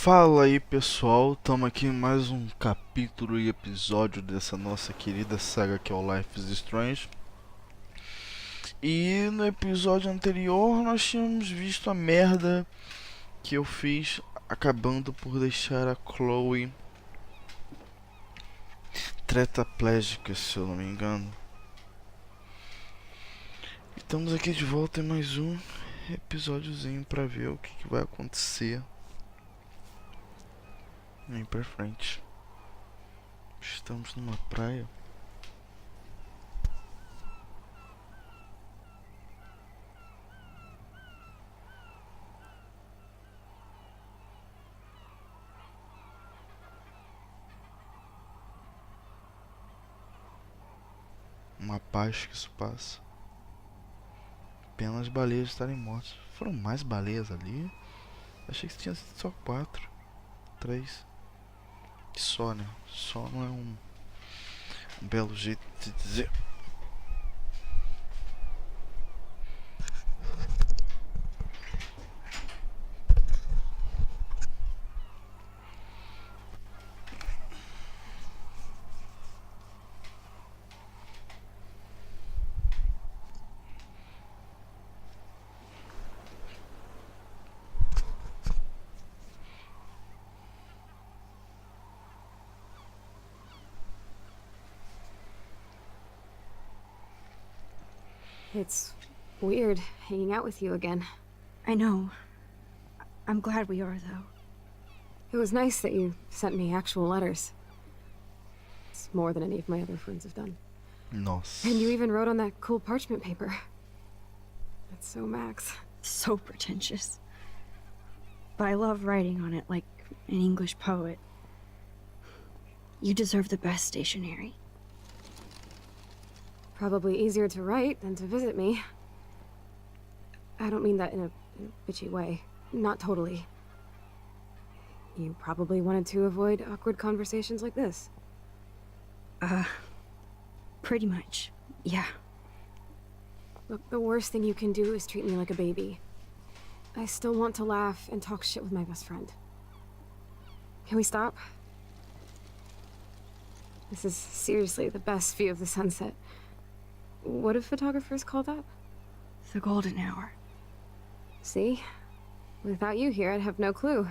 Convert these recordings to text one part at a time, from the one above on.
Fala aí pessoal, estamos aqui em mais um capítulo e episódio dessa nossa querida saga que é o Life is Strange. E no episódio anterior nós tínhamos visto a merda que eu fiz acabando por deixar a Chloe tetraplégica, se eu não me engano. E estamos aqui de volta em mais um episódiozinho pra ver o que vai acontecer aí pra frente. Estamos numa praia. Uma paz que isso passa. Pena as baleias estarem mortas. Foram mais baleias ali? Achei que tinha sido só 4, 3. Que só, né? Só não é um belo jeito de dizer. It's weird hanging out with you again. I know. I'm glad we are, though. It was nice that you sent me actual letters. It's more than any of my other friends have done. Nossa. And you even wrote on that cool parchment paper. That's so Max. So pretentious. But I love writing on it like an English poet. You deserve the best stationery. Probably easier to write than to visit me. I don't mean that in a bitchy way. Not totally. You probably wanted to avoid awkward conversations like this. Pretty much. Yeah. Look, the worst thing you can do is treat me like a baby. I still want to laugh and talk shit with my best friend. Can we stop? This is seriously the best view of the sunset. What do photographers call that? The golden hour. See? Without you here, I'd have no clue.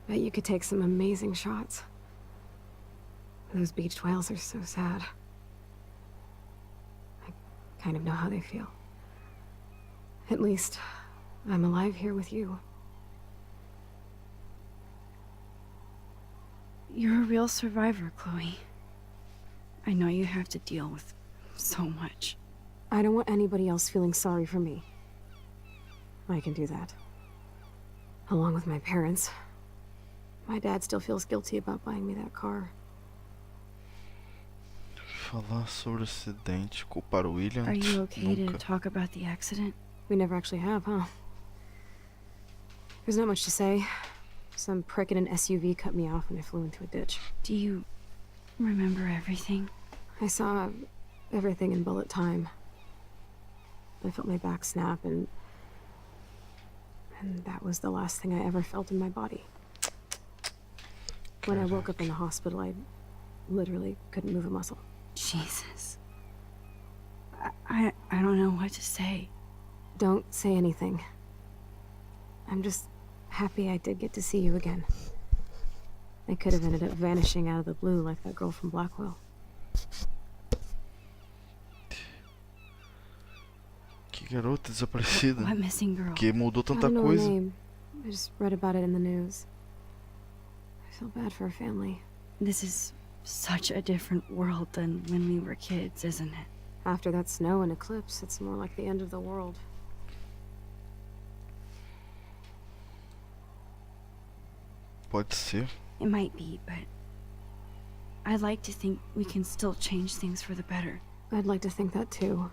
Bet you could take some amazing shots. Those beached whales are so sad. I kind of know how they feel. At least, I'm alive here with you. You're a real survivor, Chloe. I know you have to deal with so much. I don't want anybody else feeling sorry for me. I can do that. Along with my parents. My dad still feels guilty about buying me that car. Falar sobre o acidente, culpar o William. Are you okay nunca. to talk about the accident? We never actually have, huh? There's not much to say. Some prick in an SUV cut me off and I flew into a ditch. Do you remember everything? I saw everything in bullet time. I felt my back snap and that was the last thing I ever felt in my body. When I woke up in the hospital, I literally couldn't move a muscle. Jesus. I don't know what to say. Don't say anything. I'm just happy I did get to see you again. I could have ended up vanishing out of the blue like that girl from Blackwell. Que garota desaparecida. What missing girl? Que mudou I tanta don't know her coisa. name. I just read about it in the news. I feel bad for her family. This is such a different world than when we were kids, isn't it? After that snow and eclipse, it's more like the end of the world. Pode ser. It might be, but I'd like to think we can still change things for the better. I'd like to think that too.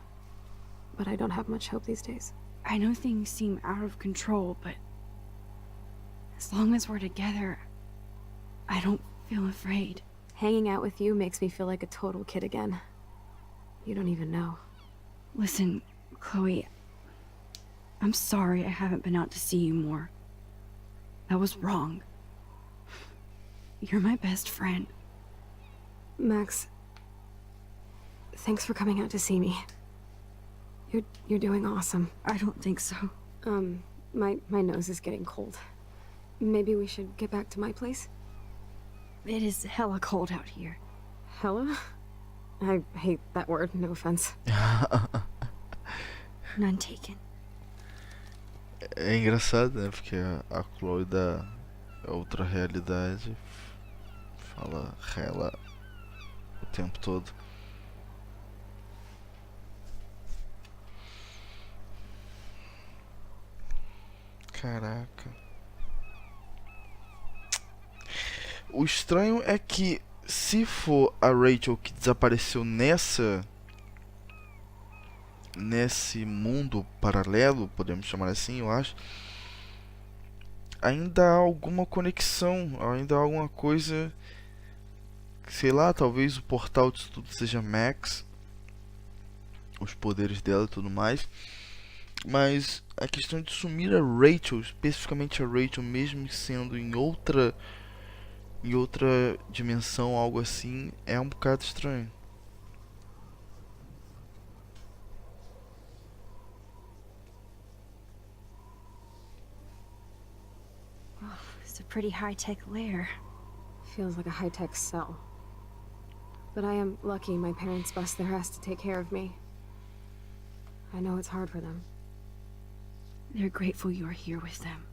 But I don't have much hope these days. I know things seem out of control, but as long as we're together, I don't feel afraid. Hanging out with you makes me feel like a total kid again. You don't even know. Listen, Chloe, I'm sorry I haven't been out to see you more. That was wrong. You're my best friend. Max, thanks for coming out to see me. You're doing awesome. I don't think so. My nose is getting cold. Maybe we should get back to my place? It is hella cold out here. Hella? I hate that word, no offense. None taken. É engraçado, né? Porque a Chloe da outra realidade fala ela o tempo todo. Caraca. O estranho é que se for a Rachel que desapareceu nesse mundo paralelo, podemos chamar assim, eu acho, ainda há alguma conexão, ainda há alguma coisa, sei lá, talvez o portal de tudo seja Max, os poderes dela e tudo mais, mas a questão de sumir a Rachel, especificamente a Rachel, mesmo sendo em outra dimensão, algo assim, é um bocado estranho. It's a pretty high-tech lair. Feels like a high-tech cell. But I am lucky my parents bust their ass to take care of me. I know it's hard for them. They're grateful you're here with them.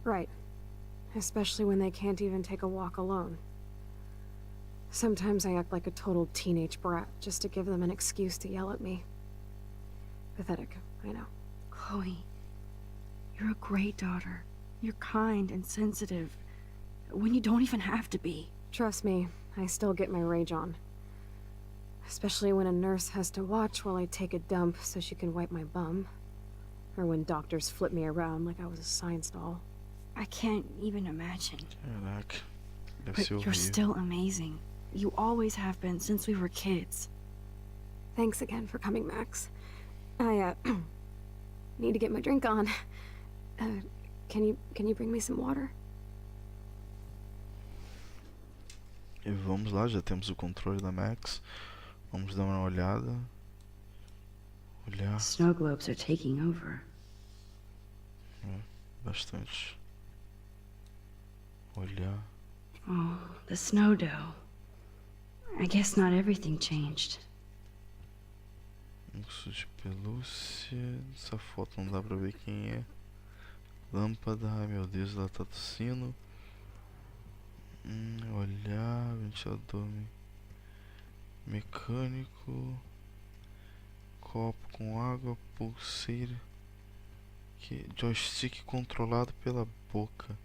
Right. Especially when they can't even take a walk alone. Sometimes I act like a total teenage brat just to give them an excuse to yell at me. Pathetic, I know. Chloe, you're a great daughter. You're kind and sensitive when you don't even have to be. Trust me, I still get my rage on. Especially when a nurse has to watch while I take a dump so she can wipe my bum. Or when doctors flip me around like I was a science doll. I can't even imagine. Caraca, deve But ser you're horrível. still amazing. You always have been since we were kids. Thanks again for coming, Max. I, need to get my drink on. Can you bring me some water? E vamos lá, já temos o controle da Max. Vamos dar uma olhada. Olhar Snow globes are taking over. bastante. Olhar. Oh, the snow dough. I guess not everything changed. Urso de pelúcia. Essa foto não dá pra ver quem é. Lâmpada. Ai meu Deus, ela tá tossindo. Olhar. Ventilador mecânico. Copo com água. Pulseira. Joystick controlado pela boca.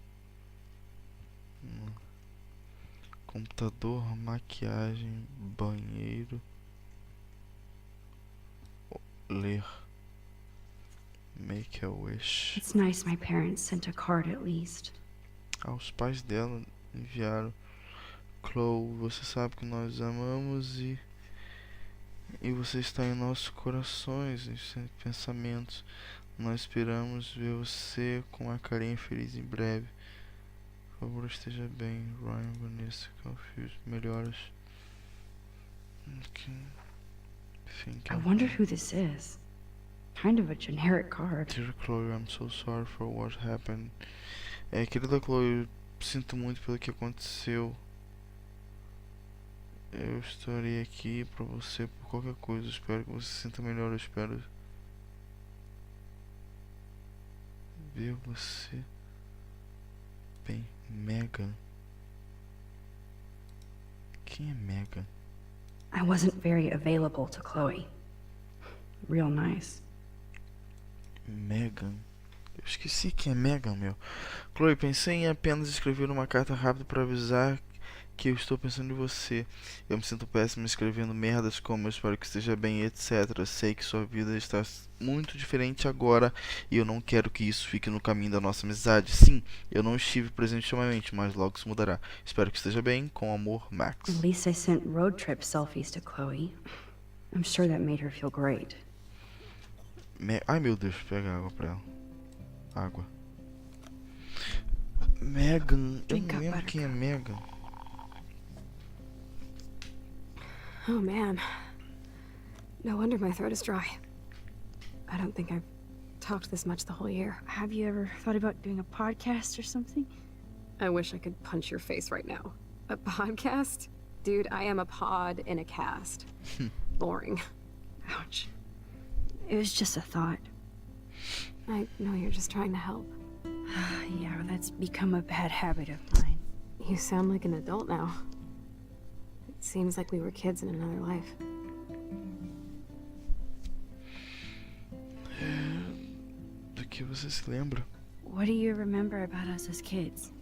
Computador, maquiagem, banheiro. Ler. Make a wish. It's nice my parents sent a card at least. Os pais dela enviaram. Chloe, você sabe que nós amamos e você está em nossos corações, em seus pensamentos. Nós esperamos ver você com uma carinha feliz em breve. Por favor, esteja bem. Ryan, Vanessa, Confused. Melhoras. I wonder who this is. Kind of a generic card. Dear Chloe, I'm so sorry for what happened. Querida Chloe, eu sinto muito pelo que aconteceu. Eu estarei aqui pra você por qualquer coisa. Eu espero que você se sinta melhor. Eu espero ver você bem. Megan. Quem é Megan? I wasn't very available to Chloe. Real nice. Megan. Eu esqueci quem é Megan, meu. Chloe, pensei em apenas escrever uma carta rápida para avisar que eu estou pensando em você. Eu me sinto péssimo escrevendo merdas como eu espero que esteja bem, etc. Sei que sua vida está muito diferente agora e eu não quero que isso fique no caminho da nossa amizade. Sim, eu não estive presente ultimamente, mas logo isso mudará. Espero que esteja bem. Com amor, Max. At least I sent road trip selfies to Chloe. I'm sure that made her feel great. Ai meu Deus, pega água pra ela. Água. Megan. Eu Drink não up, lembro quem é Buttercup. Megan. Oh man. No wonder my throat is dry. I don't think I've talked this much the whole year. Have you ever thought about doing a podcast or something? I wish I could punch your face right now. A podcast? Dude, I am a pod in a cast. Boring. Ouch. It was just a thought. I know you're just trying to help. Yeah, that's become a bad habit of mine. You sound like an adult now. It seems like we were kids in another life. Do que você se lembra? What do you remember about us as kids?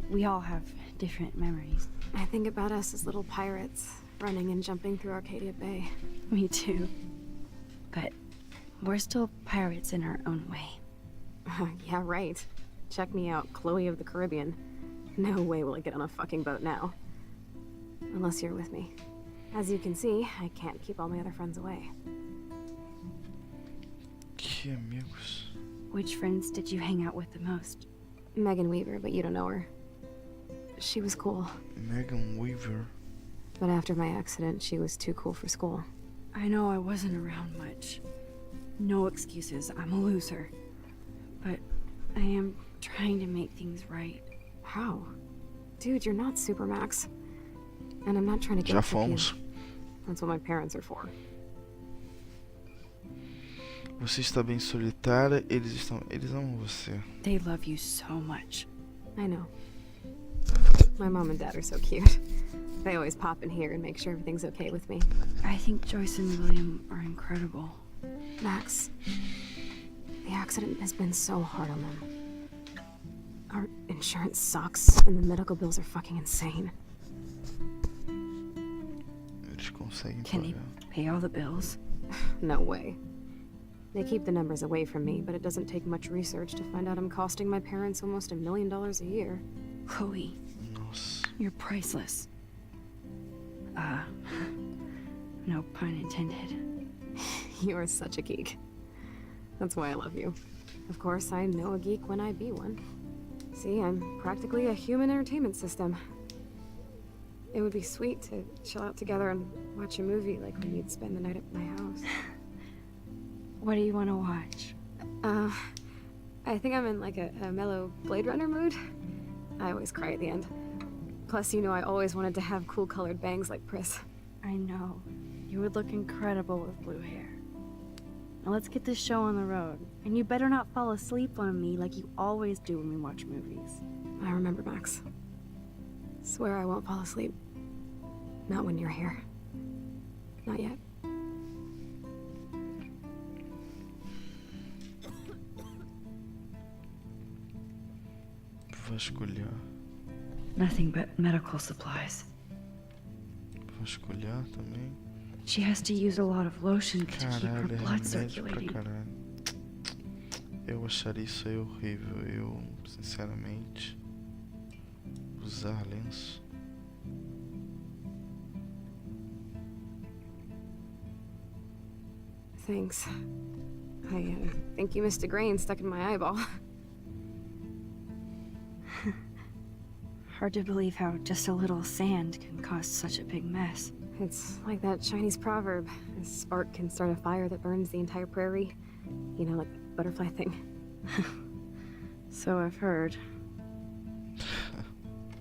We all have different memories. I think about us as little pirates, running and jumping through Arcadia Bay. Me too. But we're still pirates in our own way. Yeah, right. Check me out, Chloe of the Caribbean. No way will I get on a fucking boat now. Unless you're with me. As you can see, I can't keep all my other friends away. Que amigos. Which friends did you hang out with the most? Megan Weaver, but you don't know her. She was cool, Megan Weaver. but after my accident, she was too cool for school. I know I wasn't around much. No excuses, I'm a loser. But I am trying to make things right. How? Dude, you're not Supermax. And I'm not trying to get Já to you. fomos. That's what my parents are for. Você está bem solitária, eles amam você. They love you so much. I know. My mom and dad are so cute. They always pop in here and make sure everything's okay with me. I think Joyce and William are incredible. Max, the accident has been so hard on them. Our insurance sucks, and the medical bills are fucking insane. Eles conseguem Can they pagar. pay all the bills? No way. They keep the numbers away from me, but it doesn't take much research to find out I'm costing my parents almost $1 million a year. Chloe, Nossa. you're priceless. No pun intended. You are such a geek. That's why I love you. Of course, I know a geek when I be one. See, I'm practically a human entertainment system. It would be sweet to chill out together and watch a movie like when you'd spend the night at my house. What do you want to watch? I think I'm in like a mellow Blade Runner mood. I always cry at the end. Plus, you know I always wanted to have cool colored bangs like Pris. I know. You would look incredible with blue hair. Now let's get this show on the road. And you better not fall asleep on me like you always do when we watch movies. I remember, Max. Swear I won't fall asleep. Not when you're here. Not yet. Vasculhar. Nothing but medical supplies. Vasculhar também. She has to use a lot of lotion to keep her Caralho, é blood remédio pra circulating. caralho. Eu acharia isso aí horrível. Eu, sinceramente, usar lenço. Thanks. I think you missed a grain stuck in my eyeball. Hard to believe how just a little sand can cause such a big mess. It's like that Chinese proverb. A spark can start a fire that burns the entire prairie. You know, like the butterfly thing. So I've heard.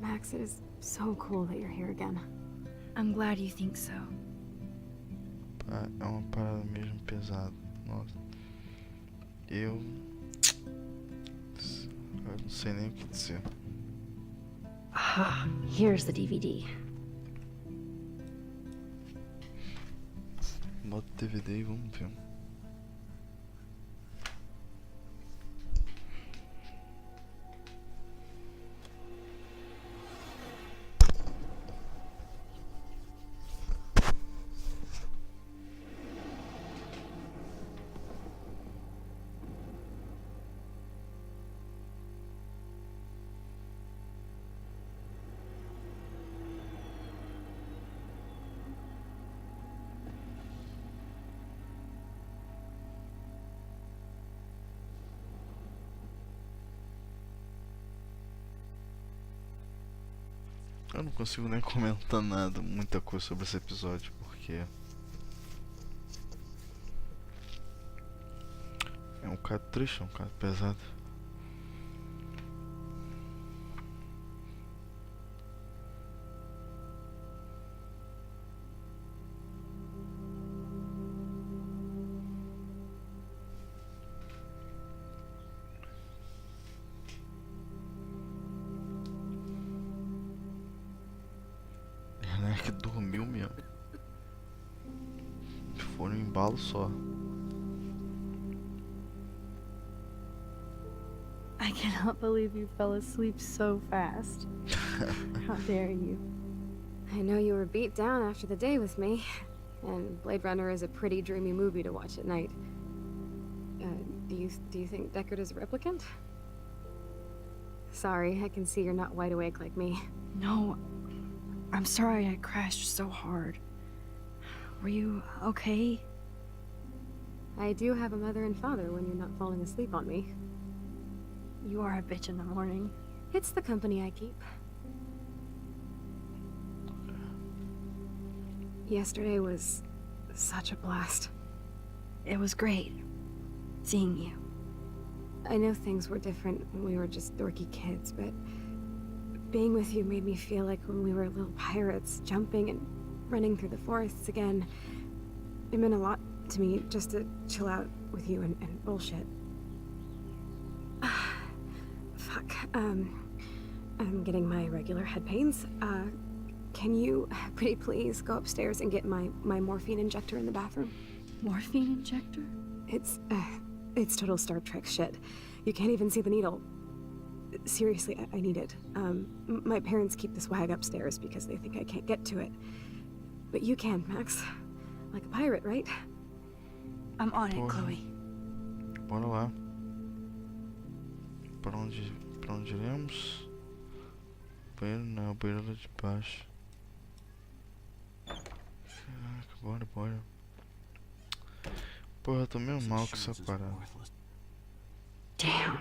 Max, it is so cool that you're here again. I'm glad you think so. É uma parada mesmo pesada. Nossa. Eu não sei nem o que dizer. Ah, here's the DVD. Bota o DVD e vamos ver. Eu não consigo nem comentar nada, muita coisa sobre esse episódio, porque é um bocado triste, é um bocado pesado. Ela é que dormiu mesmo. Foi um embalo só. I cannot believe you fell asleep so fast. How dare you? I know you were beat down after the day with me, and Blade Runner is a pretty dreamy movie to watch at night. Do you think Deckard is a replicant? Sorry, I can see you're not wide awake like me. No, I'm sorry I crashed so hard. Were you okay? I do have a mother and father when you're not falling asleep on me. You are a bitch in the morning. It's the company I keep. Yesterday was such a blast. It was great seeing you. I know things were different when we were just dorky kids, but being with you made me feel like when we were little pirates, jumping and running through the forests again. It meant a lot to me just to chill out with you and bullshit. Fuck, I'm getting my regular head pains. Can you, pretty please, go upstairs and get my morphine injector in the bathroom? Morphine injector? It's total Star Trek shit. You can't even see the needle. Seriously, I need it. My parents keep the swag upstairs because they think I can't get to it. But you can, Max. Like a pirate, right? I'm on it, Chloe. Bora lá. Pra onde iremos? Banheiro não, banheiro lá de baixo. Caraca, bora. Porra, eu tô meio mal com essa parada. Damn.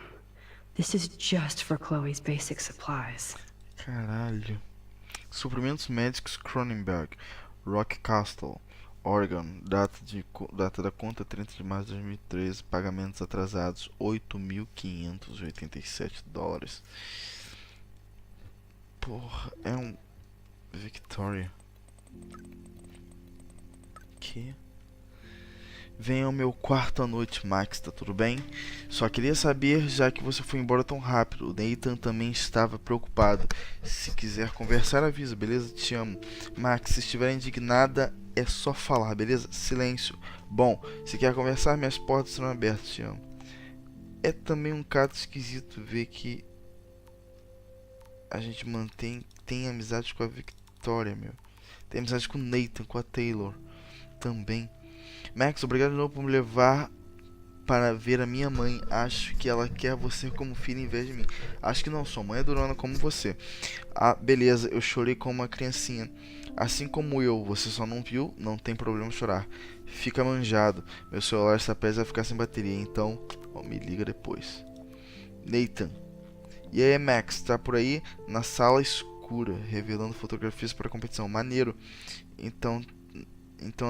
This is just for Chloe's basic supplies. Caralho. Suprimentos médicos Cronenberg, Rock Castle, Oregon. Data da conta 30 de março de 2013. Pagamentos atrasados $8.587. Porra, é um Victoria. Que? Venha ao meu quarto à noite, Max, tá tudo bem? Só queria saber, já que você foi embora tão rápido. O Nathan também estava preocupado. Se quiser conversar, avisa, beleza? Te amo. Max, se estiver indignada, é só falar, beleza? Silêncio. Bom, se quer conversar, minhas portas serão abertas, te amo. É também um caso esquisito ver que a gente tem amizade com a Victoria, meu. Tem amizade com o Nathan, com a Taylor também. Max, obrigado de novo por me levar para ver a minha mãe. Acho que ela quer você como filho em vez de mim. Acho que não, sua mãe é durona como você. Ah, beleza, eu chorei como uma criancinha. Assim como eu, você só não viu, não tem problema chorar. Fica manjado, meu celular está prestes a ficar sem bateria, então me liga depois. Nathan. E aí, Max, tá por aí na sala escura, revelando fotografias para a competição. Maneiro. Então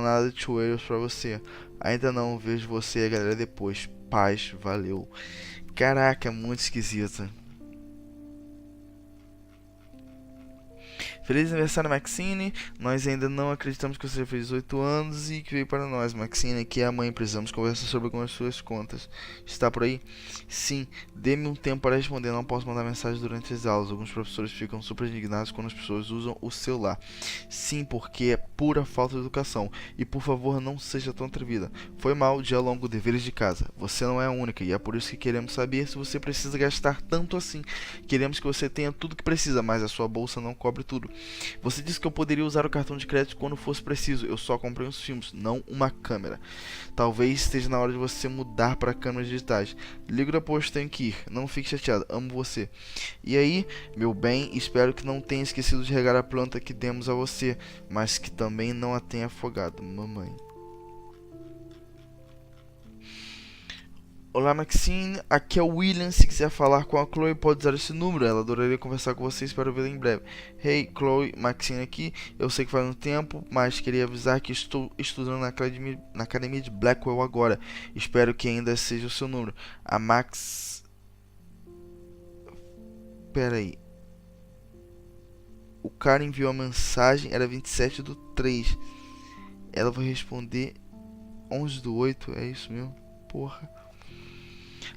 nada de joelhos pra você. Ainda não, vejo você e a galera depois. Paz, valeu. Caraca, é muito esquisito. Feliz aniversário, Maxine. Nós ainda não acreditamos que você já fez 18 anos e que veio para nós. Maxine, aqui é a mãe. Precisamos conversar sobre algumas suas contas. Está por aí? Sim. Dê-me um tempo para responder. Não posso mandar mensagem durante as aulas. Alguns professores ficam super indignados quando as pessoas usam o celular. Sim, porque é pura falta de educação. E por favor, não seja tão atrevida. Foi mal, dia longo, deveres de casa. Você não é a única e é por isso que queremos saber se você precisa gastar tanto assim. Queremos que você tenha tudo que precisa, mas a sua bolsa não cobre tudo. Você disse que eu poderia usar o cartão de crédito quando fosse preciso. Eu só comprei uns filmes, não uma câmera. Talvez esteja na hora de você mudar para câmeras digitais. Ligo depois, tenho que ir. Não fique chateado, amo você. E aí, meu bem, espero que não tenha esquecido de regar a planta que demos a você, mas que também não a tenha afogado, mamãe. Olá, Maxine. Aqui é o William. Se quiser falar com a Chloe, pode usar esse número. Ela adoraria conversar com você. Espero vê-la em breve. Hey, Chloe, Maxine aqui. Eu sei que faz um tempo, mas queria avisar que estou estudando na academia de Blackwell agora. Espero que ainda seja o seu número. A Max... Pera aí. O cara enviou a mensagem, era 27/3. Ela vai responder 11/8. É isso mesmo? Porra.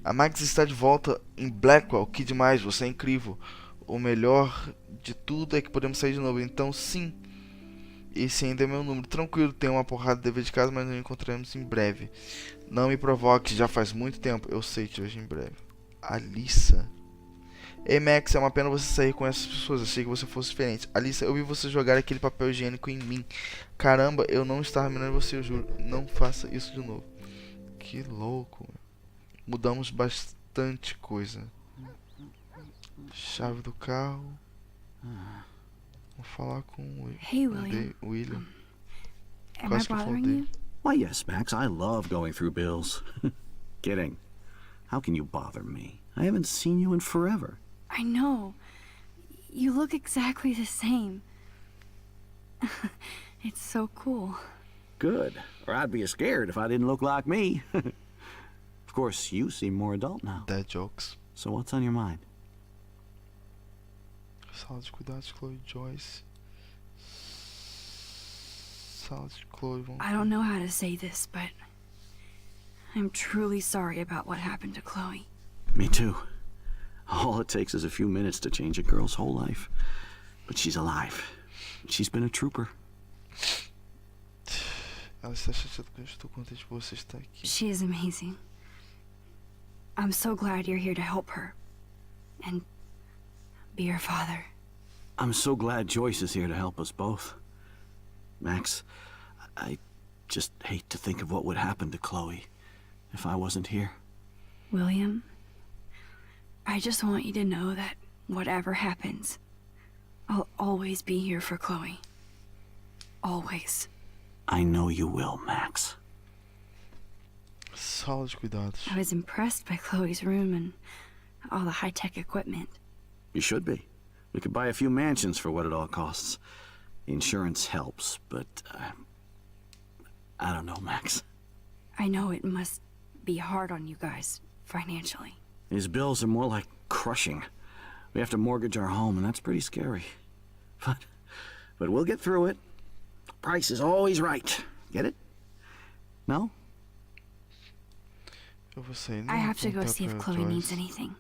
A Max está de volta em Blackwell. Que demais, você é incrível. O melhor de tudo é que podemos sair de novo. Então, sim, esse ainda é meu número. Tranquilo, tenho uma porrada de dever de casa, mas nos encontraremos em breve. Não me provoque, já faz muito tempo. Eu sei, te vejo em breve. Alissa. Ei, Max, é uma pena você sair com essas pessoas. Achei que você fosse diferente. Alissa, eu vi você jogar aquele papel higiênico em mim. Caramba, eu não estava mirando você, eu juro. Não faça isso de novo. Que louco. Mudamos bastante coisa. Chave do carro. Vou falar com o Hey, William. William. Am I Quase que eu bothering falei. you? Why, yes, Max. I love going through bills. Kidding. How can you bother me? I haven't seen you in forever. I know. You look exactly the same. It's so cool. Good. Or I'd be scared if I didn't look like me. Of course, you seem more adult now. Dad jokes. So what's on your mind? Sala de cuidados, Chloe Joyce. Sala de Chloe. I don't know how to say this, but I'm truly sorry about what happened to Chloe. Me too. All it takes is a few minutes to change a girl's whole life. But she's alive. She's been a trooper. Ela está chateada que eu estou contente por você estar aqui. She is amazing. I'm so glad you're here to help her. And be her father. I'm so glad Joyce is here to help us both. Max, I just hate to think of what would happen to Chloe if I wasn't here. William, I just want you to know that whatever happens, I'll always be here for Chloe. Always. I know you will, Max. Sala de cuidados. I was impressed by Chloe's room and all the high-tech equipment. You should be. We could buy a few mansions for what it all costs. Insurance helps, but I don't know, Max. I know it must be hard on you guys financially. These bills are more like crushing. We have to mortgage our home, and that's pretty scary. But we'll get through it. Price is always right. Get it? No? Eu vou sair. I have to go see if Chloe needs anything.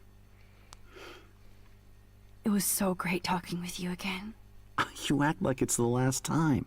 It was so great talking with you again. You act like it's the last time.